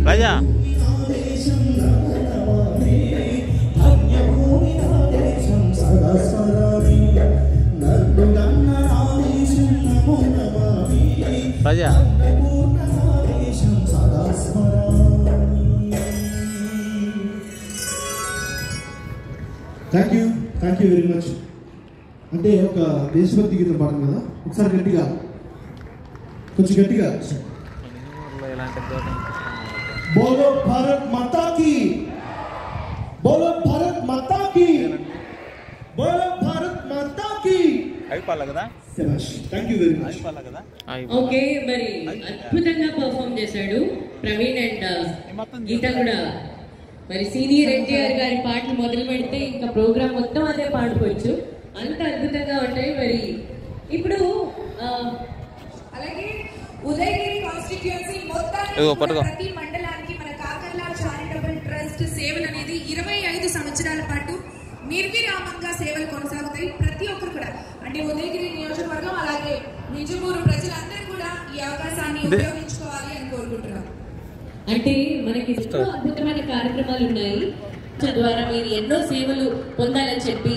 Raja Raja thank you very much. అంటే ఒక దేశభక్తి గీతం పాడను కదా, ఒకసారి గట్టిగా, కొంచెం గట్టిగా. బోలో భారత్ మాతా కీ, బోలో భారత్ మాతా కీ, బోలో భారత్ మాతా కీ. అయిపోలే కదా. Thank you very much. Okay, మరి అద్భుతంగా పర్ఫామ్ చేశాడు ప్రవీణ్ అండ్ గీత కూడా. మరి సీనియర్ ఎన్టీఆర్ గారి పాటలు మొదలు పెడితే ఇంకా ప్రోగ్రామ్ మొత్తం అదే పాడుకోవచ్చు, అంత అద్భుతంగా ఉంటాయి. మరి ఇప్పుడు అలాగే ఉదయగిరి కాన్స్టిట్యుయెన్సీ మొత్తానికి ప్రతి మండలానికి మన కాకర్ల చారిటబుల్ ట్రస్ట్ సేవలు అనేది 25 సంవత్సరాల పాటు నిర్విరామంగా సేవలు కొనసాగుతాయి. ప్రతి ఒక్కరు కూడా, అంటే ఉదయగిరి నియోజకవర్గం అలాగే నిజమూరు ప్రజలందరూ కూడా ఈ అవకాశాన్ని ఉపయోగించుకోవాలి అని కోరుకుంటున్నాం. అంటే మనకి ఎన్నో అద్భుతమైన కార్యక్రమాలు ఉన్నాయి, తద్వారా మీరు ఎన్నో సేవలు పొందాలని చెప్పి